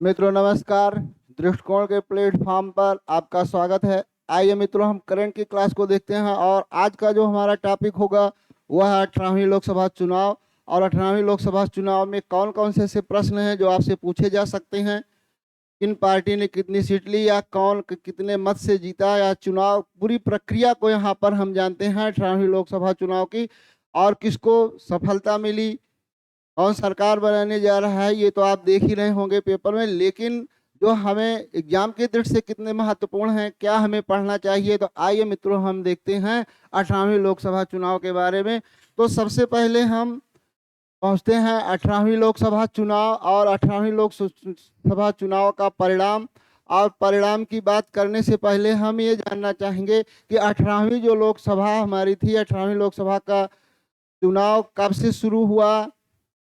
मित्रों नमस्कार। दृष्टिकोण के प्लेटफॉर्म पर आपका स्वागत है। आइए मित्रों, हम करंट की क्लास को देखते हैं और आज का जो हमारा टॉपिक होगा वह है 18वीं लोकसभा चुनाव। और 18वीं लोकसभा चुनाव में कौन कौन से ऐसे प्रश्न हैं जो आपसे पूछे जा सकते हैं, किन पार्टी ने कितनी सीट ली या कौन कितने मत से जीता, या चुनाव पूरी प्रक्रिया को यहाँ पर हम जानते हैं 18वीं लोकसभा चुनाव की, और किसको सफलता मिली, कौन सरकार बनाने जा रहा है, ये तो आप देख ही रहे होंगे पेपर में। लेकिन जो हमें एग्जाम की दृष्टि से कितने महत्वपूर्ण हैं, क्या हमें पढ़ना चाहिए, तो आइए मित्रों हम देखते हैं 18वीं लोकसभा चुनाव के बारे में। तो सबसे पहले हम पहुंचते हैं 18वीं लोकसभा चुनाव और 18वीं लोकसभा चुनाव का परिणाम। और परिणाम की बात करने से पहले हम ये जानना चाहेंगे कि 18वीं जो लोकसभा हमारी थी, 18वीं लोकसभा का चुनाव कब से शुरू हुआ,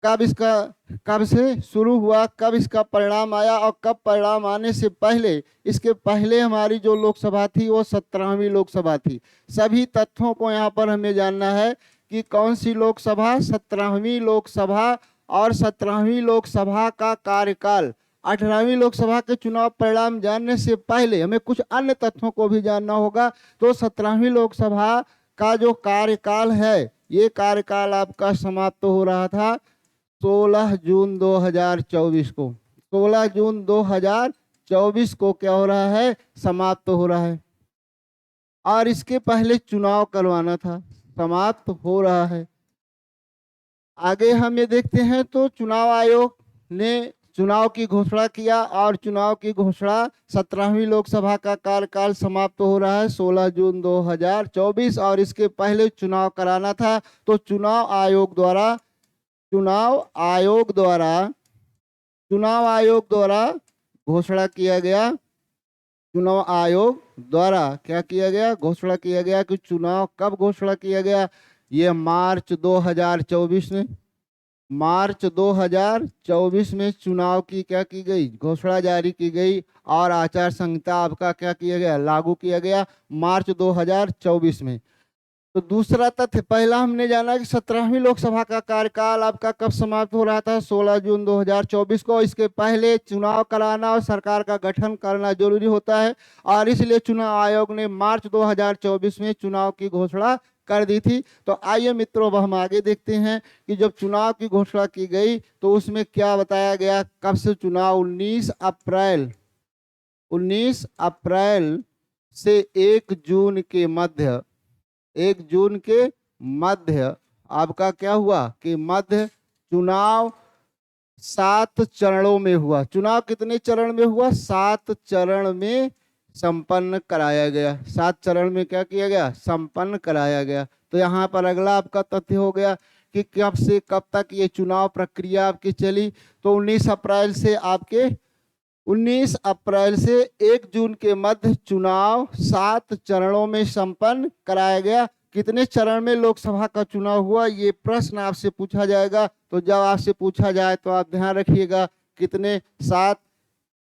कब से शुरू हुआ, कब इसका परिणाम आया, और कब परिणाम आने से पहले, इसके पहले हमारी जो लोकसभा थी वो 17वीं लोकसभा थी। सभी तथ्यों को यहाँ पर हमें जानना है कि कौन सी लोकसभा, 17वीं लोकसभा, और 17वीं लोकसभा का कार्यकाल। 18वीं लोकसभा के चुनाव परिणाम जानने से पहले हमें कुछ अन्य तथ्यों को भी जानना होगा। तो 17वीं लोकसभा का जो कार्यकाल है, ये कार्यकाल आपका समाप्त हो रहा था 16 जून 2024 को। 16 जून 2024 को क्या हो रहा है, समाप्त हो रहा है। और इसके पहले चुनाव करवाना था, समाप्त हो रहा है। आगे हम ये देखते हैं तो चुनाव आयोग ने चुनाव की घोषणा किया, और चुनाव की घोषणा 17वीं लोकसभा का कार्यकाल समाप्त हो रहा है 16 जून 2024, और इसके पहले चुनाव कराना था। तो चुनाव आयोग द्वारा घोषणा किया गया, चुनाव आयोग द्वारा क्या किया गया, घोषणा किया गया कि चुनाव कब घोषणा किया गया, ये मार्च 2024 में। मार्च 2024 में चुनाव की क्या की गई, घोषणा जारी की गई, और आचार संहिता आपका क्या किया गया, लागू किया गया मार्च 2024 में। तो दूसरा तथ्य, पहला हमने जाना कि 17वीं लोकसभा का कार्यकाल आपका कब समाप्त हो रहा था, 16 जून 2024 को। इसके पहले चुनाव कराना और सरकार का गठन करना जरूरी होता है, और इसलिए चुनाव आयोग ने मार्च 2024 में चुनाव की घोषणा कर दी थी। तो आइए मित्रों, अब हम आगे देखते हैं कि जब चुनाव की घोषणा की गई तो उसमें क्या बताया गया, कब से चुनाव, 19 अप्रैल से 1 जून के मध्य आपका क्या हुआ कि मध्य चुनाव 7 चरणों में हुआ। चुनाव कितने चरण में हुआ, 7 चरण में संपन्न कराया गया। 7 चरण में क्या किया गया, संपन्न कराया गया। तो यहाँ पर अगला आपका तथ्य हो गया कि कब से कब तक ये चुनाव प्रक्रिया आपकी चली। तो 19 अप्रैल से 1 जून के मध्य चुनाव 7 चरणों में संपन्न कराया गया। कितने चरण में लोकसभा का चुनाव हुआ, ये प्रश्न आपसे पूछा जाएगा। तो जब आपसे पूछा जाए तो आप ध्यान रखिएगा कितने, 7।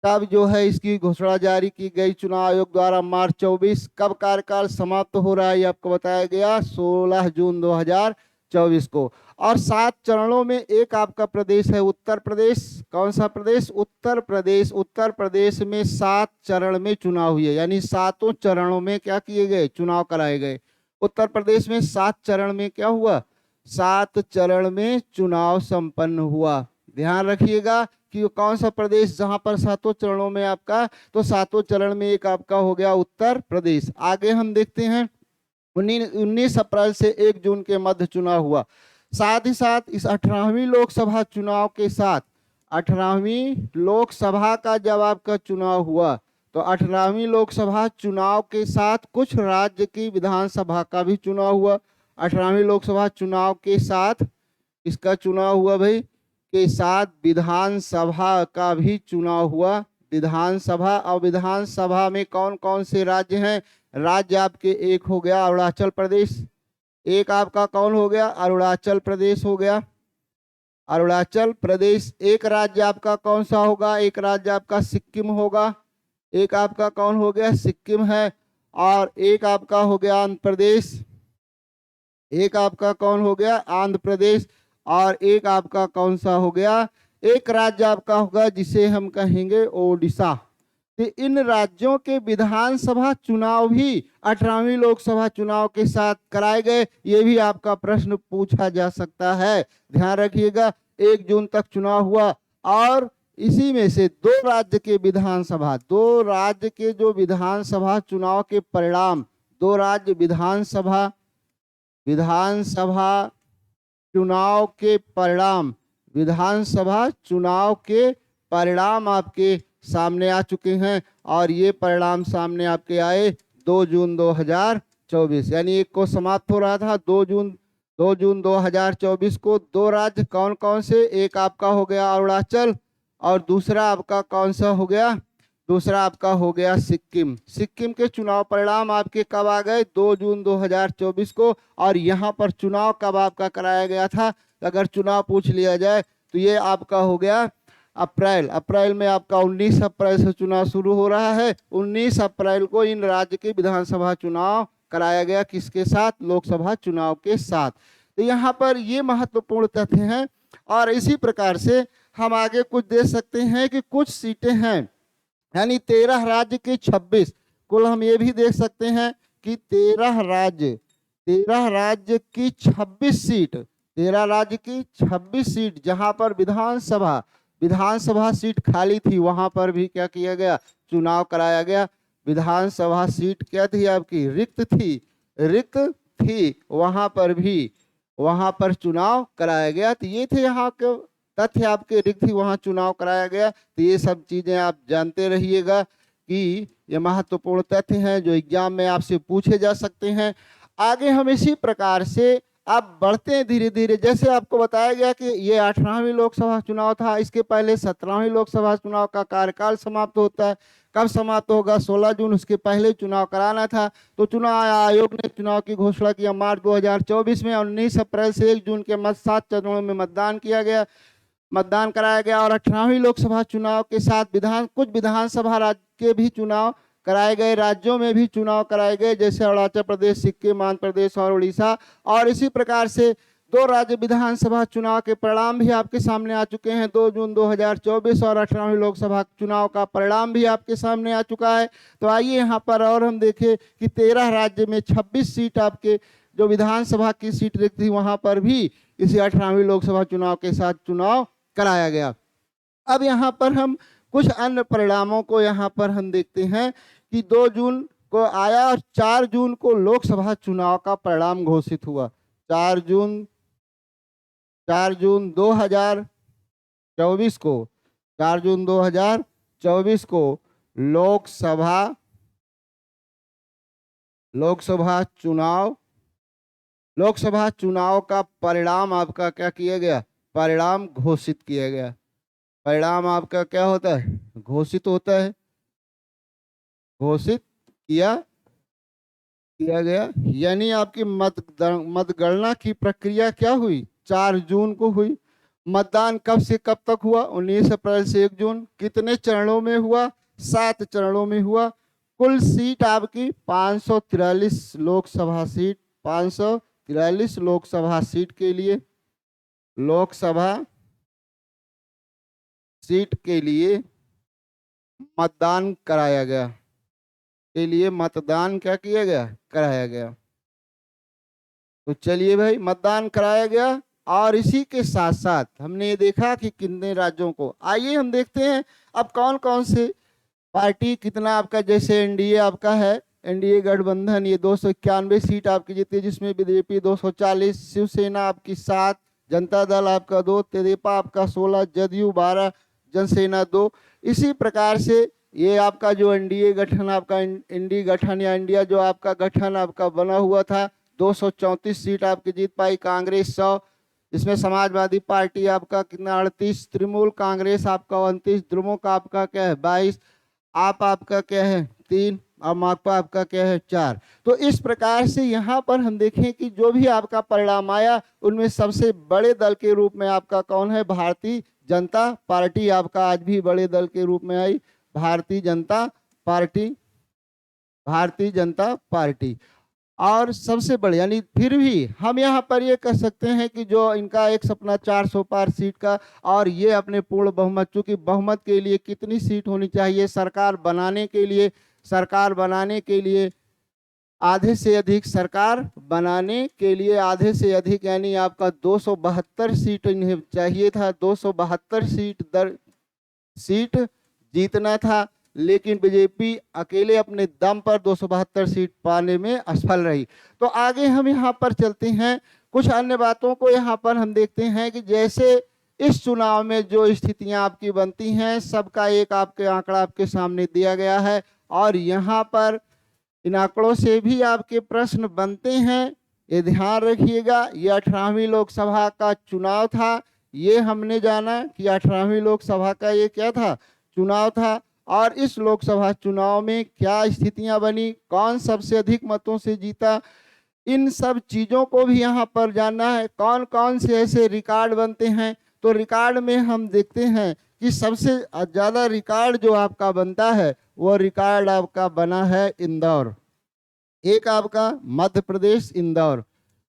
कब जो है इसकी घोषणा जारी की गई चुनाव आयोग द्वारा, मार्च 24। कब कार्यकाल समाप्त हो रहा है ये आपको बताया गया 16 जून 2024 को। और 7 चरणों में एक आपका प्रदेश है उत्तर प्रदेश। कौन सा प्रदेश, उत्तर प्रदेश। उत्तर प्रदेश में 7 चरण में चुनाव हुए, यानी 7 चरणों में क्या किए गए, चुनाव कराए गए। उत्तर प्रदेश में 7 चरण में क्या हुआ, 7 चरण में चुनाव संपन्न हुआ। ध्यान रखिएगा कि कौन सा प्रदेश जहां पर 7 चरणों में आपका, तो 7 चरण में एक आपका हो गया उत्तर प्रदेश। आगे हम देखते हैं 19 अप्रैल से 1 जून के मध्य चुनाव हुआ। साथ ही साथ इस 18वीं लोकसभा चुनाव के साथ, 18वीं लोकसभा का जब आपका चुनाव हुआ तो 18वीं लोकसभा चुनाव के साथ कुछ राज्य की विधानसभा का भी चुनाव हुआ। 18वीं लोकसभा चुनाव के साथ इसका चुनाव हुआ भाई, के साथ विधानसभा का भी चुनाव हुआ। विधानसभा, और विधानसभा में कौन कौन से राज्य हैं, राज्य आपके एक हो गया अरुणाचल प्रदेश, एक आपका कौन हो गया, अरुणाचल प्रदेश हो गया। अरुणाचल प्रदेश। एक राज्य आपका कौन सा होगा, एक राज्य आपका सिक्किम होगा। एक आपका कौन हो गया, सिक्किम है। और एक आपका हो गया आंध्र प्रदेश, एक आपका कौन हो गया, आंध्र प्रदेश। और एक आपका कौन सा हो गया, एक राज्य आपका होगा जिसे हम कहेंगे ओडिशा। तो इन राज्यों के विधानसभा चुनाव भी 18वीं लोकसभा चुनाव के साथ कराए गए। ये भी आपका प्रश्न पूछा जा सकता है, ध्यान रखिएगा। 1 जून तक चुनाव हुआ और इसी में से दो राज्य के जो विधानसभा चुनाव के परिणाम, दो राज्य विधानसभा चुनाव के परिणाम आपके सामने आ चुके हैं। और ये परिणाम सामने आपके आए 2 जून 2024, यानी एक को समाप्त हो रहा था 2 जून 2024 को। दो राज्य कौन कौन से, एक आपका हो गया अरुणाचल और दूसरा आपका कौन सा हो गया, दूसरा आपका हो गया सिक्किम। सिक्किम के चुनाव परिणाम आपके कब आ गए, 2 जून 2024 को। और यहाँ पर चुनाव कब आपका कराया गया था, अगर चुनाव पूछ लिया जाए तो ये आपका हो गया अप्रैल में आपका 19 अप्रैल से चुनाव शुरू हो रहा है। 19 अप्रैल को इन राज्य के विधानसभा चुनाव कराया गया, किसके साथ, लोकसभा चुनाव के साथ। तो यहाँ पर ये महत्वपूर्ण तथ्य हैं। और इसी प्रकार से हम आगे कुछ देख सकते हैं कि कुछ सीटें हैं, यानी 13 राज्य के 26 कुल। हम ये भी देख सकते हैं कि 13 राज्य की 26 सीट, 13 राज्य की 26 सीट जहां पर विधानसभा सीट खाली थी, वहां पर भी क्या किया गया, चुनाव कराया गया। विधानसभा सीट क्या थी आपकी, रिक्त थी, वहां पर चुनाव कराया गया। तो ये थे यहाँ के तथ्य आपके, रिक्त थी वहां चुनाव कराया गया। तो ये सब चीजें आप जानते रहिएगा कि ये महत्वपूर्ण तथ्य हैं जो एग्जाम में आपसे पूछे जा सकते हैं। आगे हम इसी प्रकार से आप बढ़ते हैं धीरे धीरे। जैसे आपको बताया गया कि ये 18वीं लोकसभा चुनाव था, इसके पहले 17वीं लोकसभा चुनाव का कार्यकाल समाप्त होता है। कब समाप्त होगा, 16 जून, उसके पहले चुनाव कराना था। तो चुनाव आयोग ने चुनाव की घोषणा किया मार्च 2024 में। 19 अप्रैल से 1 जून के मध्य 7 चरणों में मतदान कराया गया। और 18वीं लोकसभा चुनाव के साथ कुछ विधानसभा राज्य के भी चुनाव कराए गए, राज्यों में भी चुनाव कराए गए, जैसे अरुणाचल प्रदेश, सिक्किम, आंध्र प्रदेश और उड़ीसा। और इसी प्रकार से 2 राज्य विधानसभा चुनाव के परिणाम भी आपके सामने आ चुके हैं, 2 जून 2024, और 18वीं लोकसभा चुनाव का परिणाम भी आपके सामने आ चुका है। तो आइए यहाँ पर और हम देखें कि 13 राज्य में 26 सीट आपके जो विधानसभा की सीट रिक्त थी, वहां पर भी इसी 18वीं लोकसभा चुनाव के साथ चुनाव कराया गया। अब यहाँ पर हम कुछ अन्य परिणामों को यहाँ पर हम देखते हैं कि 2 जून को आया और 4 जून को लोकसभा चुनाव का परिणाम घोषित हुआ। 4 जून 2024 को 4 जून 2024 को लोकसभा चुनाव का परिणाम आपका क्या किया गया, परिणाम घोषित किया गया। परिणाम आपका क्या होता है, घोषित होता है, घोषित किया गया। यानी आपकी मतगणना की प्रक्रिया क्या हुई, 4 जून को हुई। मतदान कब से कब तक हुआ, 19 अप्रैल से 1 जून। कितने चरणों में हुआ, 7 चरणों में हुआ। कुल सीट आपकी 543 लोकसभा सीट, 543 लोकसभा सीट के लिए, लोकसभा सीट के लिए मतदान कराया गया, क्या किया गया, कराया गया। तो चलिए भाई, मतदान कराया गया। और इसी के साथ साथ हमने ये देखा कि कितने राज्यों को, आइए हम देखते हैं अब कौन कौन से पार्टी कितना आपका, जैसे एनडीए आपका है, एनडीए गठबंधन, ये 291 सीट आपकी जीती है, जिसमें बीजेपी 240, शिवसेना आपकी 7, जनता दल आपका 2, तेदेपा आपका 16, जदयू 12, जनसेना 2। इसी प्रकार से ये आपका जो एनडीए गठन आपका, इंडी गठन या इंडिया जो आपका गठन आपका बना हुआ था, 234 सीट आपकी जीत पाई। कांग्रेस 100, इसमें समाजवादी पार्टी आपका कितना 38, तृणमूल कांग्रेस आपका 29, द्रमुक आपका क्या है 22, आप आपका क्या है 3, और माकपा आपका क्या है 4। तो इस प्रकार से यहाँ पर हम देखें कि जो भी आपका परिणाम आया, उनमें सबसे बड़े दल के रूप में आपका कौन है, भारतीय जनता पार्टी आपका आज भी बड़े दल के रूप में आई, भारतीय जनता पार्टी। और सबसे बड़े, यानी फिर भी हम यहाँ पर ये कह सकते हैं कि जो इनका एक सपना 400 पार सीट का, और ये अपने पूर्ण बहुमत, चूंकि बहुमत के लिए कितनी सीट होनी चाहिए सरकार बनाने के लिए, सरकार बनाने के लिए आधे से अधिक, सरकार बनाने के लिए आधे से अधिक, यानी आपका 272 सीट इन्हें चाहिए था, 272 सीट जीतना था, लेकिन बीजेपी अकेले अपने दम पर 272 सीट पाने में असफल रही। तो आगे हम यहाँ पर चलते हैं, कुछ अन्य बातों को यहाँ पर हम देखते हैं कि जैसे इस चुनाव में जो स्थितियां आपकी बनती हैं, सबका एक आपके आंकड़ा आपके सामने दिया गया है, और यहाँ पर इन आंकड़ों से भी आपके प्रश्न बनते हैं। ये ध्यान रखिएगा, ये 18वीं लोकसभा का चुनाव था। ये हमने जाना कि 18वीं लोकसभा का ये क्या था, चुनाव था, और इस लोकसभा चुनाव में क्या स्थितियां बनी, कौन सबसे अधिक मतों से जीता, इन सब चीज़ों को भी यहाँ पर जानना है। कौन कौन से ऐसे रिकॉर्ड बनते हैं, तो रिकॉर्ड में हम देखते हैं कि सबसे ज़्यादा रिकॉर्ड जो आपका बनता है वो रिकॉर्ड आपका बना है इंदौर। एक आपका मध्य प्रदेश इंदौर,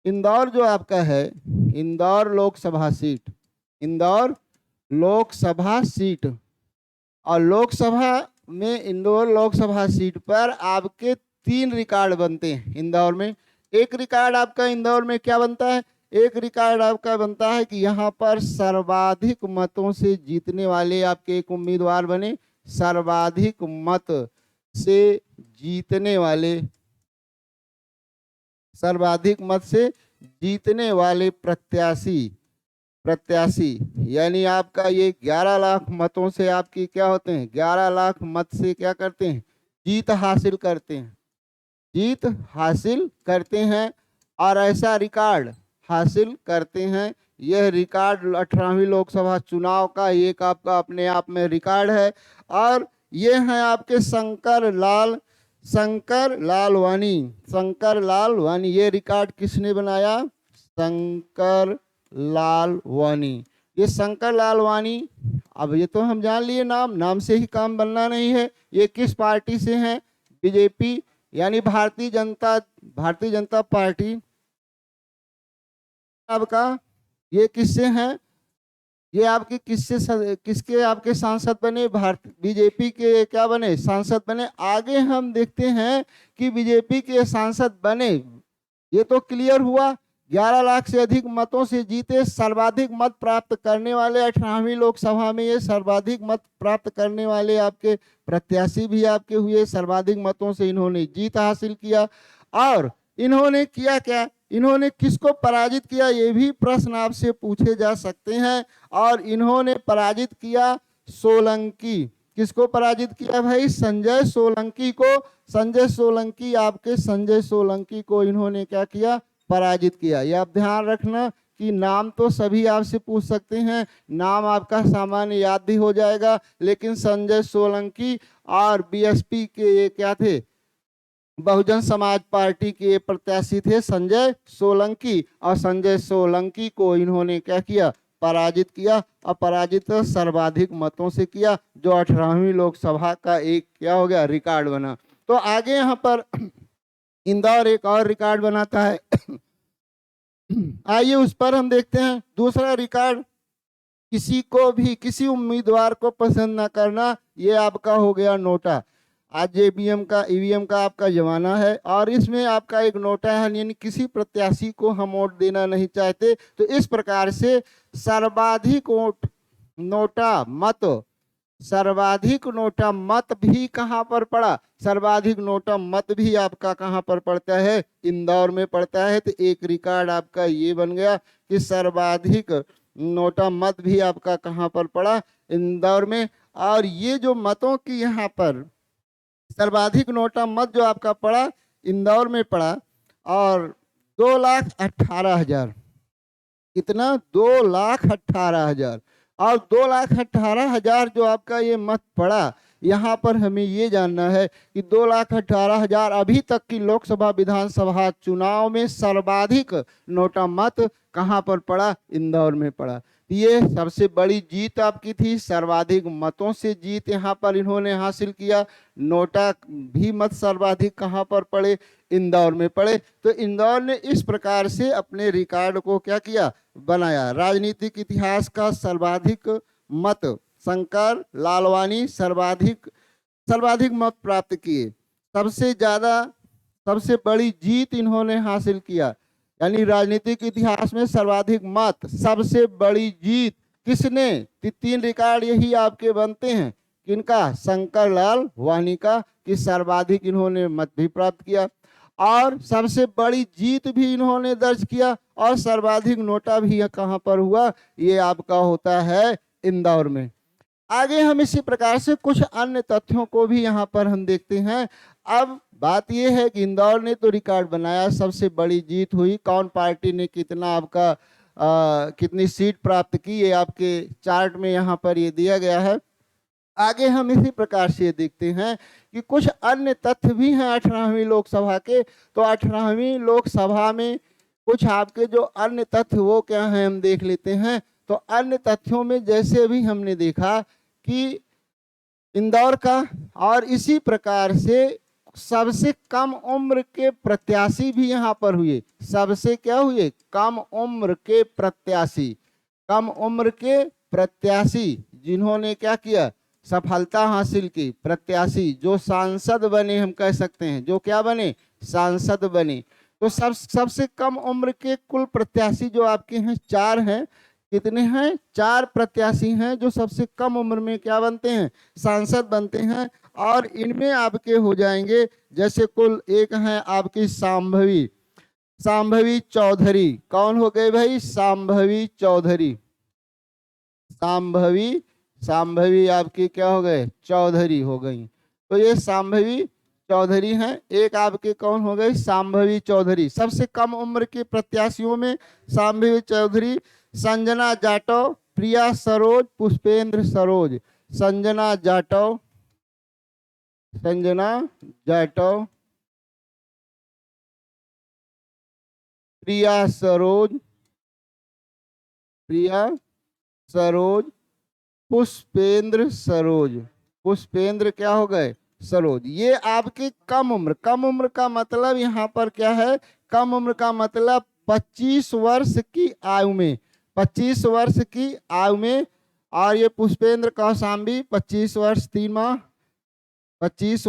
इंदौर जो आपका है, इंदौर लोकसभा सीट, इंदौर लोकसभा सीट, और लोकसभा में इंदौर लोकसभा सीट पर आपके 3 रिकॉर्ड बनते हैं इंदौर में। एक रिकॉर्ड आपका इंदौर में क्या बनता है, एक रिकॉर्ड आपका बनता है कि यहाँ पर सर्वाधिक मतों से जीतने वाले आपके एक उम्मीदवार बने, सर्वाधिक मत से जीतने वाले, सर्वाधिक मत से जीतने वाले प्रत्याशी, यानी आपका ये 11 लाख मतों से आपकी क्या होते हैं, 11 लाख मत से क्या करते हैं, जीत हासिल करते हैं, जीत हासिल करते हैं, और ऐसा रिकॉर्ड हासिल करते हैं। यह रिकॉर्ड 18वीं लोकसभा चुनाव का एक आपका अपने आप में रिकॉर्ड है। और ये हैं आपके शंकर लाल वानी, ये रिकॉर्ड किसने बनाया, शंकर लाल वानी। ये शंकर लाल वानी, अब ये तो हम जान लिए, नाम से ही काम बनना नहीं है। ये किस पार्टी से हैं, बीजेपी, यानी भारतीय जनता पार्टी आपका। ये किससे हैं, ये आपके किसके आपके सांसद बने, बीजेपी के क्या बने, सांसद बने। आगे हम देखते हैं कि बीजेपी के सांसद बने, ये तो क्लियर हुआ, 11 लाख से अधिक मतों से जीते, सर्वाधिक मत प्राप्त करने वाले 18वीं लोकसभा में, ये सर्वाधिक मत प्राप्त करने वाले आपके प्रत्याशी भी आपके हुए, सर्वाधिक मतों से इन्होंने जीत हासिल किया। और इन्होंने किया क्या, इन्होंने किसको पराजित किया, ये भी प्रश्न आपसे पूछे जा सकते हैं। और इन्होंने पराजित किया सोलंकी, किसको पराजित किया भाई, संजय सोलंकी को। संजय सोलंकी को इन्होंने क्या किया, पराजित किया। ये आप ध्यान रखना कि नाम तो सभी आपसे पूछ सकते हैं, नाम आपका सामान्य याद भी हो जाएगा, लेकिन संजय सोलंकी और बीएसपी के ये क्या थे, बहुजन समाज पार्टी के प्रत्याशी थे संजय सोलंकी, और संजय सोलंकी को इन्होंने क्या किया, पराजित किया। और पराजित सर्वाधिक मतों से किया, जो 18वीं लोकसभा का एक क्या हो गया, रिकॉर्ड बना। तो आगे यहाँ पर इंदौर एक और रिकॉर्ड बनाता है। आइए उस पर हम देखते हैं। दूसरा रिकॉर्ड, किसी को भी, किसी उम्मीदवार को पसंद ना करना, ये आपका हो गया नोटा। आज ईवीएम का आपका जमाना है, और इसमें आपका एक नोटा है, यानी किसी प्रत्याशी को हम वोट देना नहीं चाहते। तो इस प्रकार से सर्वाधिक नोटा मत भी कहाँ पर पड़ा, सर्वाधिक नोटा मत भी आपका कहाँ पर पड़ता है, इंदौर में पड़ता है। तो एक रिकॉर्ड आपका ये बन गया कि सर्वाधिक नोटा मत भी आपका कहाँ पर पड़ा, इंदौर में। और ये जो मतों की यहाँ पर सर्वाधिक नोटा मत जो आपका पड़ा, इंदौर में पड़ा, और 2,18,000, कितना, 2,18,000। और 2,18,000 जो आपका ये मत पड़ा, यहाँ पर हमें ये जानना है कि 2,18,000 अभी तक की लोकसभा विधानसभा चुनाव में सर्वाधिक नोटा मत कहाँ पर पड़ा, इंदौर में पड़ा। ये सबसे बड़ी जीत आपकी थी, सर्वाधिक मतों से जीत यहाँ पर इन्होंने हासिल किया। नोटा भी मत सर्वाधिक कहाँ पर पड़े, इंदौर में पड़े। तो इंदौर ने इस प्रकार से अपने रिकॉर्ड को क्या किया, बनाया। राजनीतिक इतिहास का सर्वाधिक मत शंकर लालवानी सर्वाधिक सर्वाधिक मत प्राप्त किए, सबसे ज्यादा सबसे बड़ी जीत इन्होंने हासिल किया। यानी राजनीतिक इतिहास में सर्वाधिक मत, सबसे बड़ी जीत किसने, तीन रिकॉर्ड यही आपके बनते हैं। किनका, शंकर लाल वानी का, कि सर्वाधिक इन्होंने मत भी प्राप्त किया और सबसे बड़ी जीत भी इन्होंने दर्ज किया, और सर्वाधिक नोटा भी कहाँ पर हुआ, ये आपका होता है इंदौर में। आगे हम इसी प्रकार से कुछ अन्य तथ्यों को भी यहाँ पर हम देखते हैं। अब बात यह है कि इंदौर ने तो रिकॉर्ड बनाया, सबसे बड़ी जीत हुई, कौन पार्टी ने कितना आपका कितनी सीट प्राप्त की, ये आपके चार्ट में यहाँ पर ये दिया गया है। आगे हम इसी प्रकार से देखते हैं कि कुछ अन्य तथ्य भी हैं 18वीं लोकसभा के। तो 18वीं लोकसभा में कुछ आपके जो अन्य तथ्य वो क्या हैं हम देख लेते हैं। तो अन्य तथ्यों में जैसे भी हमने देखा कि इंदौर का, और इसी प्रकार से सबसे कम उम्र के प्रत्याशी भी यहाँ पर हुए। सबसे क्या हुए, कम उम्र के प्रत्याशी, कम उम्र के प्रत्याशी जिन्होंने क्या किया, सफलता हासिल की, प्रत्याशी जो सांसद बने, हम कह सकते हैं जो क्या बने, सांसद बने। तो सबसे कम उम्र के कुल प्रत्याशी जो आपके हैं 4 हैं। कितने हैं, 4 प्रत्याशी हैं जो सबसे कम उम्र में क्या बनते हैं, सांसद बनते हैं। और इनमें आपके हो जाएंगे, जैसे कुल एक हैं आपकी सांभवी चौधरी। कौन हो गए भाई, सांभवी चौधरी। सांभवी आपकी क्या हो गए, चौधरी हो गई। तो ये सांभवी चौधरी हैं। एक आपके कौन हो गए, सांभवी चौधरी। सबसे कम उम्र के प्रत्याशियों में सांभवी चौधरी, संजना जाटव, प्रिया सरोज, पुष्पेंद्र सरोज। संजना जाटव, प्रिया सरोज, पुष्पेंद्र क्या हो गए, सरोज। ये आपके कम उम्र का मतलब यहाँ पर क्या है, कम उम्र का मतलब 25 वर्ष की आयु में, 25 वर्ष की आयु में। और ये पुष्पेंद्र कौशाम्बी 25 वर्ष 3 माह, 25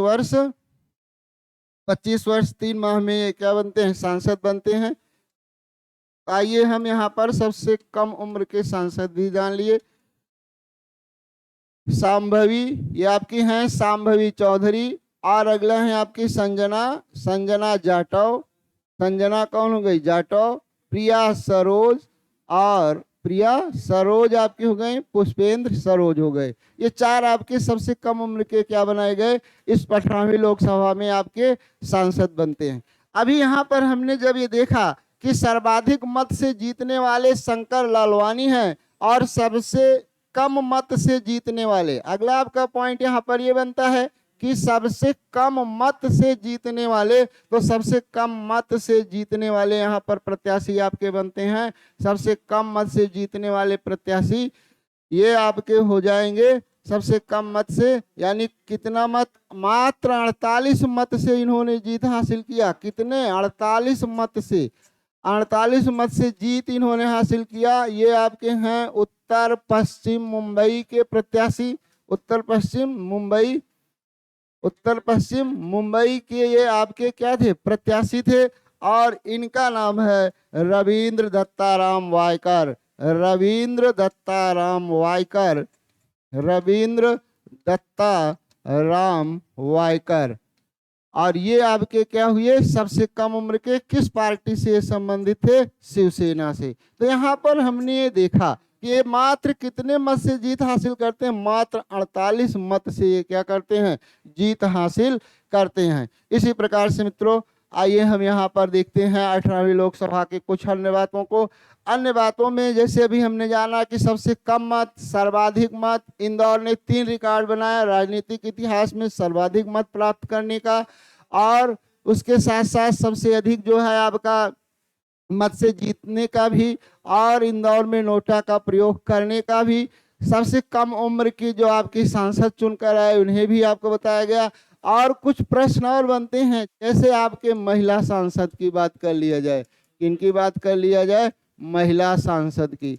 वर्ष 3 माह में ये क्या बनते हैं, सांसद बनते हैं। आइए हम यहाँ पर सबसे कम उम्र के सांसद भी जान लिए। सांभवी, ये आपकी हैं सांभवी चौधरी। और अगला है आपकी संजना जाटव। संजना कौन हो गई, जाटव। प्रिया सरोज आपकी हो गई, पुष्पेंद्र सरोज हो गए। ये 4 आपके सबसे कम उम्र के क्या बनाए गए, इस 18वीं लोकसभा में आपके सांसद बनते हैं। अभी यहाँ पर हमने जब ये देखा कि सर्वाधिक मत से जीतने वाले शंकर लालवानी हैं और सबसे कम मत से जीतने वाले, अगला आपका पॉइंट यहाँ पर ये बनता है कि सबसे कम मत से जीतने वाले, तो सबसे कम मत से जीतने वाले यहाँ पर प्रत्याशी आपके बनते हैं। सबसे कम मत से जीतने वाले प्रत्याशी ये आपके हो जाएंगे सबसे कम मत से, यानी कितना मत, मात्र 48 मत से इन्होंने जीत हासिल किया। कितने, 48 मत से, 48 मत से जीत इन्होंने हासिल किया। ये आपके हैं उत्तर पश्चिम मुंबई के प्रत्याशी, उत्तर पश्चिम मुंबई के ये आपके क्या थे, प्रत्याशी थे। और इनका नाम है रविंद्र दत्ताराम वायकर। और ये आपके क्या हुए, सबसे कम उम्र के किस पार्टी से संबंधित थे, शिवसेना से। तो यहाँ पर हमने ये देखा कि ये मात्र कितने मत से जीत हासिल करते हैं, मात्र 48 मत से ये क्या करते हैं, जीत हासिल करते हैं। इसी प्रकार से मित्रों आइए हम यहाँ पर देखते हैं 18वीं लोकसभा के कुछ अन्य बातों को। अन्य बातों में जैसे अभी हमने जाना कि सबसे कम मत, सर्वाधिक मत, इंदौर ने 3 रिकॉर्ड बनाया राजनीतिक इतिहास में सर्वाधिक मत प्राप्त करने का। और उसके साथ साथ सबसे अधिक जो है आपका मत से जीतने का भी और इंदौर में नोटा का प्रयोग करने का भी, सबसे कम उम्र की जो आपकी सांसद चुनकर आए उन्हें भी आपको बताया गया। और कुछ प्रश्न और बनते हैं, जैसे आपके महिला सांसद की बात कर लिया जाए, किनकी बात कर लिया जाए, महिला सांसद की।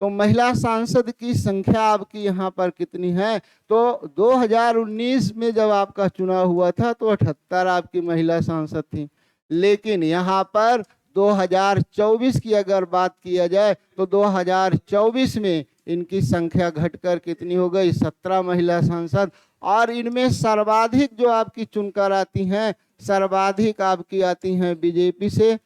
तो महिला सांसद की संख्या आपकी यहाँ पर कितनी है, तो 2019 में जब आपका चुनाव हुआ था तो 78 आपकी महिला सांसद थी, लेकिन यहाँ पर 2024 की अगर बात किया जाए तो 2024 में इनकी संख्या घटकर कितनी हो गई, 17 महिला सांसद। और इनमें सर्वाधिक जो आपकी चुनकर आती हैं, सर्वाधिक आपकी आती हैं बीजेपी से।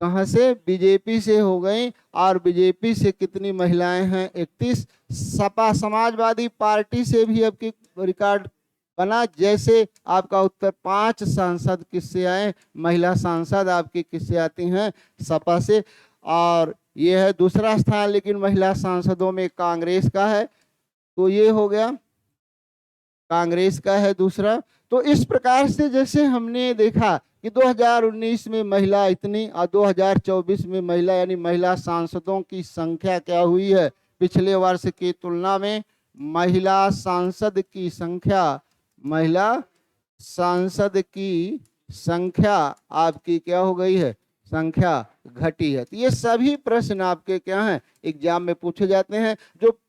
कहां से, बीजेपी से हो गई। और बीजेपी से कितनी महिलाएं हैं, 31। सपा समाजवादी पार्टी से भी आपकी रिकॉर्ड बना, जैसे आपका उत्तर 5 सांसद किससे आए, महिला सांसद आपकी किससे आती हैं, सपा से। और ये है दूसरा स्थान, लेकिन महिला सांसदों में कांग्रेस का है, तो ये हो गया कांग्रेस का है दूसरा। तो इस प्रकार से जैसे हमने देखा कि 2019 में महिला इतनी और 2024 में महिला, यानी महिला सांसदों की संख्या क्या हुई है, पिछले वर्ष की तुलना में महिला सांसद की संख्या, महिला सांसद की संख्या आपकी क्या हो गई है, संख्या घटी है। तो ये सभी प्रश्न आपके क्या हैं, एग्जाम में पूछे जाते हैं, जो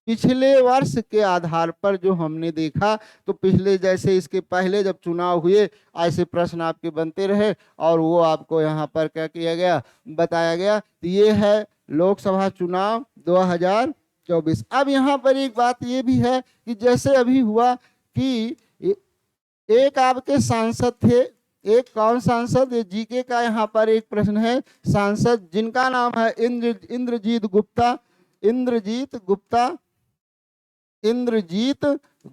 पिछले वर्ष के आधार पर जो हमने देखा। तो पिछले जैसे इसके पहले जब चुनाव हुए ऐसे प्रश्न आपके बनते रहे और वो आपको यहाँ पर क्या किया गया, बताया गया। तो ये है लोकसभा चुनाव 2024। अब यहाँ पर एक बात ये भी है कि जैसे अभी हुआ कि एक आपके सांसद थे, एक कौन सांसद, जीके का यहाँ पर एक प्रश्न है, सांसद जिनका नाम है इंद्रजीत गुप्ता, इंद्रजीत गुप्ता, इंद्रजीत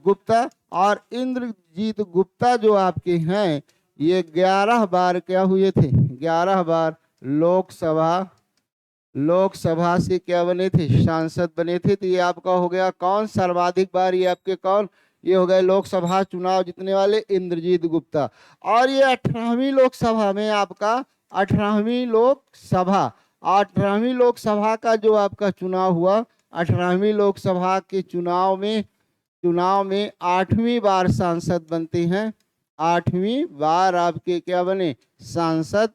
गुप्ता। और इंद्रजीत गुप्ता जो आपके हैं ये 11 बार क्या हुए थे, 11 बार लोकसभा से क्या बने थे, सांसद बने थे। तो ये आपका हो गया कौन, सर्वाधिक बार ये आपके कौन, ये हो गए लोकसभा चुनाव जीतने वाले इंद्रजीत गुप्ता। और ये 18वीं लोकसभा में आपका 18वीं लोकसभा का जो आपका चुनाव हुआ, 18वीं लोकसभा के चुनाव में 8वीं बार सांसद बनते हैं, 8वीं बार आपके क्या बने, सांसद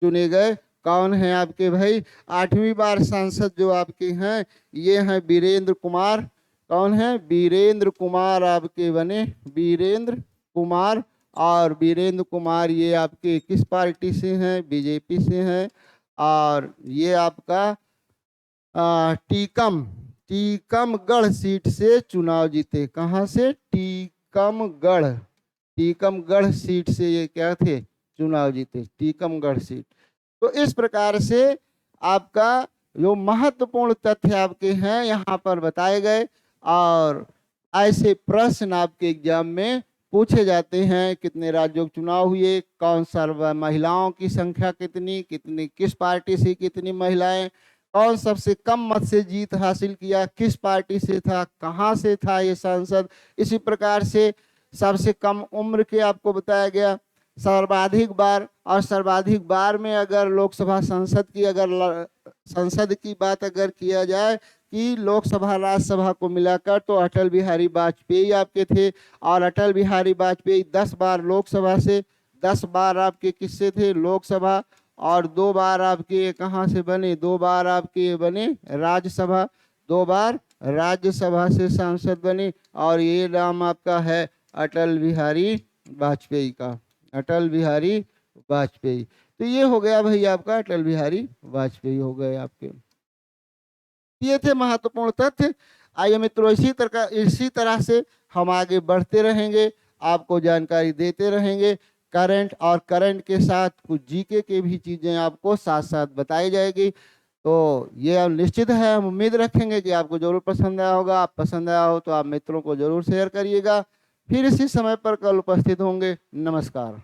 चुने गए। कौन है आपके भाई 8वीं बार सांसद जो आपके हैं, ये हैं वीरेंद्र कुमार। कौन है, वीरेंद्र कुमार आपके बने, वीरेंद्र कुमार। और वीरेंद्र कुमार ये आपके किस पार्टी से हैं, बीजेपी से हैं। और ये आपका टीकमगढ़ सीट से चुनाव जीते। कहाँ से, टीकमगढ़ सीट से ये क्या थे, चुनाव जीते, टीकमगढ़ सीट। तो इस प्रकार से आपका जो महत्वपूर्ण तथ्य आपके हैं यहाँ पर बताए गए। और ऐसे प्रश्न आपके एग्जाम में पूछे जाते हैं, कितने राज्यों के चुनाव हुए, कौन सा महिलाओं की संख्या कितनी किस पार्टी से कितनी महिलाएं, कौन सबसे कम मत से जीत हासिल किया, किस पार्टी से था, कहां से था ये सांसद। इसी प्रकार से सबसे कम उम्र के आपको बताया गया, सर्वाधिक बार। और सर्वाधिक बार में अगर लोकसभा संसद की बात अगर किया जाए कि लोकसभा राज्यसभा को मिलाकर, तो अटल बिहारी वाजपेयी आपके थे। और अटल बिहारी वाजपेयी 10 बार लोकसभा से, 10 बार आपके किससे थे, लोकसभा। और 2 बार आपके कहाँ से बने, 2 बार आपके बने राज्यसभा, 2 बार राज्यसभा से सांसद बने। और ये नाम आपका है अटल बिहारी वाजपेयी का, अटल बिहारी वाजपेयी। तो ये हो गया भाई आपका अटल बिहारी वाजपेयी हो गए आपके। ये थे महत्वपूर्ण तथ्य। आइए मित्रों, इसी तरह से हम आगे बढ़ते रहेंगे, आपको जानकारी देते रहेंगे। करंट के साथ कुछ जीके के भी चीज़ें आपको साथ साथ बताई जाएगी। तो ये निश्चित है, हम उम्मीद रखेंगे कि आपको जरूर पसंद आया होगा। आप पसंद आया हो तो आप मित्रों को जरूर शेयर करिएगा। फिर इसी समय पर कल उपस्थित होंगे। नमस्कार।